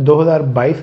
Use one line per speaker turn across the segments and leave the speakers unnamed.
2022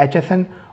HSN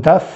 10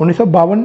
1952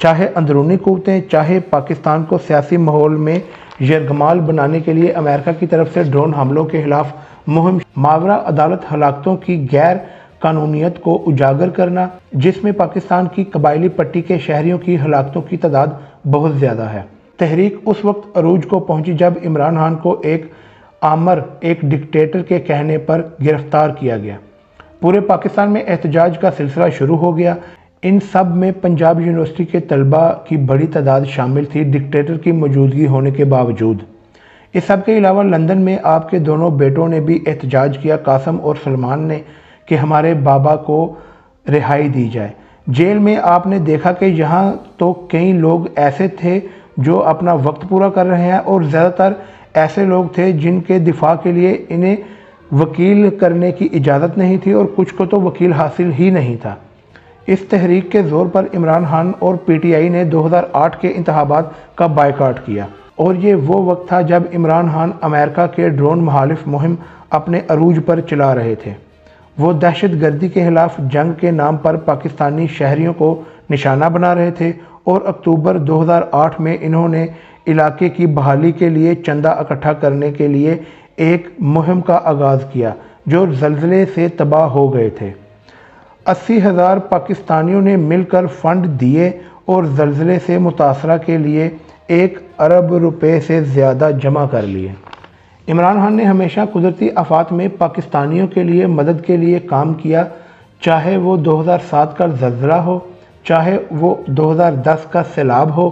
چاہے اندرونی قوتیں، چاہے پاکستان کو سیاسی ماحول میں یرغمال بنانے کے لیے امریکہ کی طرف سے ڈرون حملوں کے خلاف مہم، ماورا عدالت ہلاکتوں کی غیر قانونیت کو اجاگر کرنا، جس میں پاکستان کی قبائلی پٹی کے شہریوں کی ہلاکتوں کی تعداد بہت زیادہ ہے۔ تحریک اس وقت عروج کو پہنچی جب عمران خان کو ایک آمر، ایک ڈکٹیٹر کے کہنے پر گرفتار کیا گیا۔ پورے پاکستان میں احتجاج کا سلسلہ شروع ہو گیا۔ ان سب میں پنجاب یونیورسٹی کے طلباء کی بڑی تعداد شامل تھی، ڈکٹیٹر کی موجودگی ہونے کے باوجود۔ اس سب کے علاوہ لندن میں آپ کے دونوں بیٹوں نے بھی احتجاج کیا، قاسم اور سلمان نے، کہ ہمارے بابا کو رہائی دی جائے۔ جیل میں آپ نے دیکھا کہ یہاں تو کئی لوگ ایسے تھے جو اپنا وقت پورا کر رہے ہیں، اور زیادہ تر ایسے لوگ تھے جن کے دفاع کے لیے انہیں وکیل کرنے کی اجازت نہیں تھی، اور کچھ کو تو وکیل حاصل ہی نہیں تھا۔ اس تحریک کے زور پر عمران خان اور پی ٹی آئی نے 2008 کے انتخابات کا بائیکاٹ کیا، اور یہ وہ وقت تھا جب عمران خان امریکہ کے ڈرون مخالف مہم اپنے عروج پر چلا رہے تھے۔ وہ دہشت گردی کے خلاف جنگ کے نام پر پاکستانی شہریوں کو نشانہ بنا رہے تھے، اور اکتوبر 2008 میں انہوں نے علاقے کی بحالی کے لیے چندہ اکٹھا کرنے کے لیے ایک مہم کا آغاز کیا جو زلزلے سے تباہ ہو گئے تھے۔ 80,000 پاکستانیوں نے مل کر فنڈ دیے اور زلزلے سے متاثرہ کے لیے 1 ارب روپے سے زیادہ جمع کر لیے۔ عمران خان نے ہمیشہ قدرتی آفات میں پاکستانیوں کے لیے مدد کے لیے کام کیا، چاہے وہ 2007 کا زلزلہ ہو، چاہے وہ 2010 کا سیلاب ہو،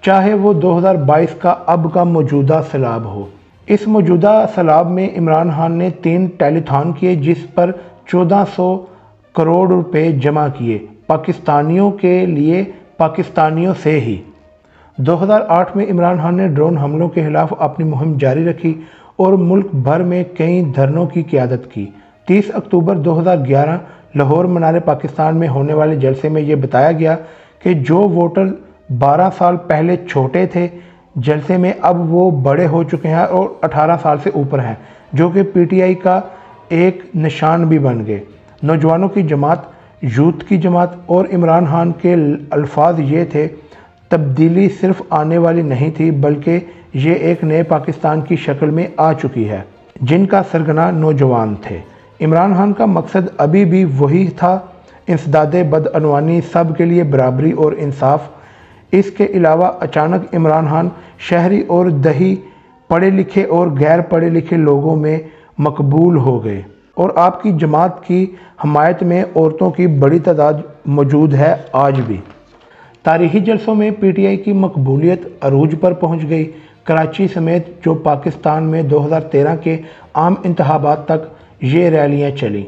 چاہے وہ 2022 کا اب کا موجودہ سیلاب ہو۔ اس موجودہ سیلاب میں عمران خان نے 3 ٹیلی تھان کیے جس پر 1400 کروڑ روپے جمع کیے، پاکستانیوں کے لیے، پاکستانیوں سے ہی۔ 2008 میں عمران خان نے ڈرون حملوں کے خلاف اپنی مہم جاری رکھی اور ملک بھر میں کئی دھرنوں کی قیادت کی۔ 30 اکتوبر 2011 لاہور منار پاکستان میں ہونے والے جلسے میں یہ بتایا گیا کہ جو ووٹر 12 سال پہلے چھوٹے تھے، جلسے میں اب وہ بڑے ہو چکے ہیں اور 18 سال سے اوپر ہیں، جو کہ پی ٹی آئی کا ایک نشان بھی بن گئے۔ نوجوانوں کی جماعت، یوتھ کی جماعت، اور عمران خان کے الفاظ یہ تھے: تبدیلی صرف آنے والی نہیں تھی بلکہ یہ ایک نئے پاکستان کی شکل میں آ چکی ہے، جن کا سرگنا نوجوان تھے۔ عمران خان کا مقصد ابھی بھی وہی تھا: انسداد بدعنوانی، سب کے لیے برابری اور انصاف۔ اس کے علاوہ اچانک عمران خان شہری اور دیہی، پڑھے لکھے اور غیر پڑھے لکھے لوگوں میں مقبول ہو گئے، اور آپ کی جماعت کی حمایت میں عورتوں کی بڑی تعداد موجود ہے آج بھی۔ تاریخی جلسوں میں پی ٹی آئی کی مقبولیت عروج پر پہنچ گئی۔ کراچی سمیت جو پاکستان میں 2013 کے عام انتخابات تک یہ ریلیاں چلیں۔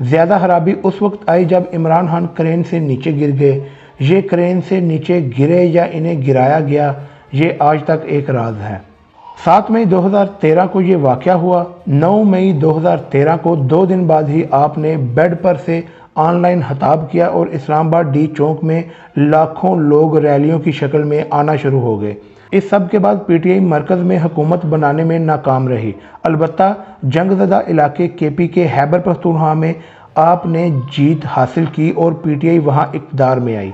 زیادہ خرابی اس وقت آئی جب عمران خان کرین سے نیچے گر گئے۔ یہ کرین سے نیچے گرے یا انہیں گرایا گیا، یہ آج تک ایک راز ہے۔ 7 مئی 2013 کو یہ واقعہ ہوا۔ 9 مئی 2013 کو 2 دن بعد ہی آپ نے بیڈ پر سے آن لائن خطاب کیا اور اسلام آباد ڈی چوک میں لاکھوں لوگ ریلیوں کی شکل میں آنا شروع ہو گئے۔ اس سب کے بعد پی ٹی آئی مرکز میں حکومت بنانے میں ناکام رہی۔ البتہ جنگ زدہ علاقے کے پی کے خیبر پختونخوا میں آپ نے جیت حاصل کی اور پی ٹی آئی وہاں اقتدار میں آئی۔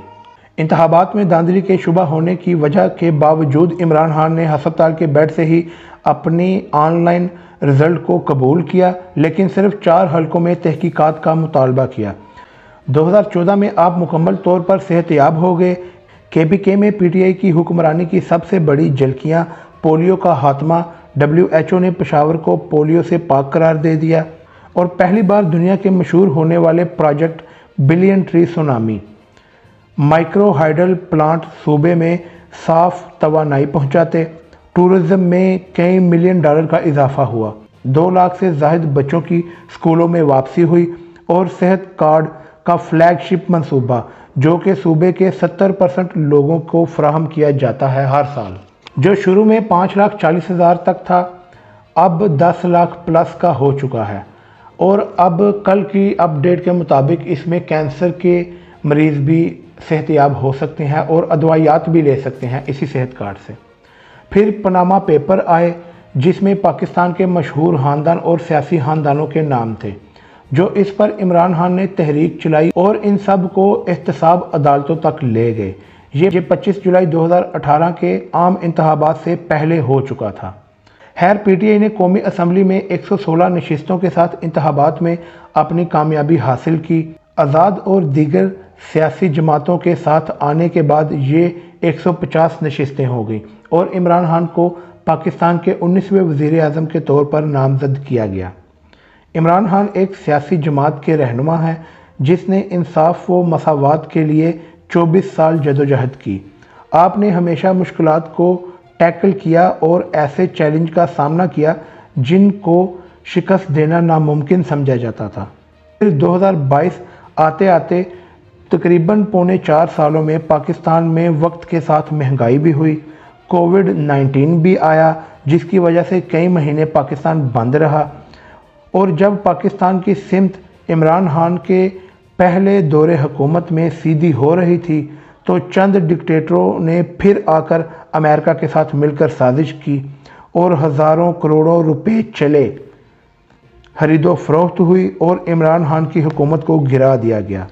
انتخابات میں دھاندلی کے شبہ ہونے کی وجہ کے باوجود عمران خان نے ہسپتال کے بیڈ سے ہی اپنی آن لائن رزلٹ کو قبول کیا، لیکن صرف 4 حلقوں میں تحقیقات کا مطالبہ کیا۔ 2014 میں آپ مکمل طور پر صحت یاب ہو گئے۔ کے پی کے میں پی ٹی آئی کی حکمرانی کی سب سے بڑی جھلکیاں: پولیو کا خاتمہ، WHO نے پشاور کو پولیو سے پاک قرار دے دیا، اور پہلی بار دنیا کے مشہور ہونے والے project billion tree tsunami. Micro hydel plant صوبے میں صاف توانائی پہنچاتے۔ ٹورزم میں کئی ملین ڈالر کا اضافہ ہوا۔ 2 لاکھ سے زائد بچوں کی سکولوں میں واپسی ہوئی، اور صحت کارڈ کا فلیگ شپ منصوبہ، جو کہ صوبے کے 70% لوگوں کو فراہم کیا جاتا ہے ہر سال، جو شروع میں 5,40,000 تک تھا، اب 10 لاکھ پلس کا ہو چکا ہے۔ اور اب کل کی اپ ڈیٹ کے مطابق اس میں کینسر کے مریض بھی صحت یاب ہو سکتے ہیں اور ادویات بھی لے سکتے ہیں اسی صحت کارڈ سے۔ پھر پاناما پیپر آئے، جس میں پاکستان کے مشہور خاندان اور سیاسی خاندانوں کے نام تھے، جو اس پر عمران خان نے تحریک چلائی اور ان سب کو احتساب عدالتوں تک لے گئے۔ یہ 25 جولائی 2018 کے عام انتخابات سے پہلے ہو چکا تھا۔ خیر پی ٹی آئی نے قومی اسمبلی میں 116 نشستوں کے ساتھ انتخابات میں اپنی کامیابی حاصل کی۔ آزاد اور دیگر سیاسی جماعتوں کے ساتھ آنے کے بعد یہ 150 نشستیں ہو گئیں اور عمران خان کو پاکستان کے 19ویں وزیر اعظم کے طور پر نامزد کیا گیا۔ عمران خان ایک سیاسی جماعت کے رہنما ہیں جس نے انصاف و مساوات کے لیے 24 سال جدوجہد کی۔ آپ نے ہمیشہ مشکلات کو ٹیکل کیا اور ایسے چیلنج کا سامنا کیا جن کو شکست دینا ناممکن سمجھا جاتا تھا۔ پھر 2022 آتے آتے تقریباً پونے 4 سالوں میں پاکستان میں وقت کے ساتھ مہنگائی بھی ہوئی، کووڈ-19 بھی آیا جس کی وجہ سے کئی مہینے پاکستان بند رہا، اور جب پاکستان کی سمت عمران خان کے پہلے دور حکومت میں سیدھی ہو رہی تھی تو چند ڈکٹیٹروں نے پھر آ کر امریکہ کے ساتھ مل کر سازش کی اور ہزاروں کروڑوں روپے چلے، خرید و فروخت ہوئی اور عمران خان کی حکومت کو گرا دیا گیا۔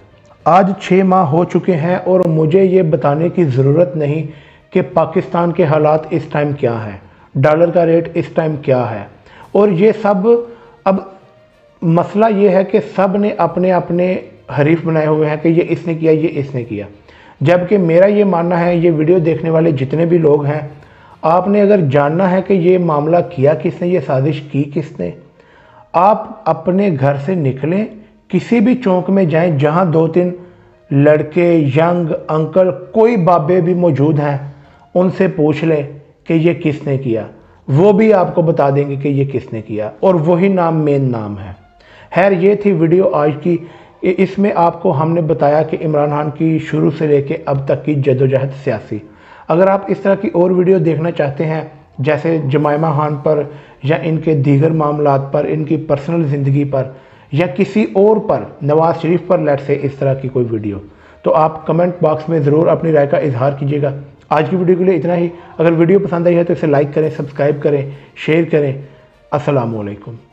آج 6 ماہ ہو چکے ہیں اور مجھے یہ بتانے کی ضرورت نہیں کہ پاکستان کے حالات اس ٹائم کیا ہیں، ڈالر کا ریٹ اس ٹائم کیا ہے، اور یہ سب اب مسئلہ یہ ہے کہ سب نے اپنے اپنے حریف بنائے ہوئے ہیں کہ یہ اس نے کیا، یہ اس نے کیا، جبکہ میرا یہ ماننا ہے، یہ ویڈیو دیکھنے والے جتنے بھی لوگ ہیں، آپ نے اگر جاننا ہے کہ یہ معاملہ کیا کس نے، یہ سازش کی کس نے، آپ اپنے گھر سے نکلیں، کسی بھی چوک میں جائیں جہاں 2-3 لڑکے، ینگ، انکل، کوئی بابے بھی موجود ہیں، ان سے پوچھ لیں کہ یہ کس نے کیا، وہ بھی آپ کو بتا دیں گے کہ یہ کس نے کیا، اور وہی نام مین نام ہے۔ خیر یہ تھی ویڈیو آج کی، اس میں آپ کو ہم نے بتایا کہ عمران خان کی شروع سے لے کے اب تک کی جدوجہد سیاسی۔ اگر آپ اس طرح کی اور ویڈیو دیکھنا چاہتے ہیں جیسے جمائمہ خان پر یا ان کے دیگر معاملات پر، ان کی پرسنل زندگی پر یا کسی اور پر، نواز شریف پر لیٹ سے اس طرح کی کوئی ویڈیو، تو آپ کمنٹ باکس میں ضرور اپنی رائے کا اظہار کیجیے گا۔ آج کی ویڈیو کے لیے اتنا ہی۔ اگر ویڈیو پسند آئی ہے تو اسے لائک کریں، سبسکرائب کریں، شیئر کریں۔ السلام علیکم۔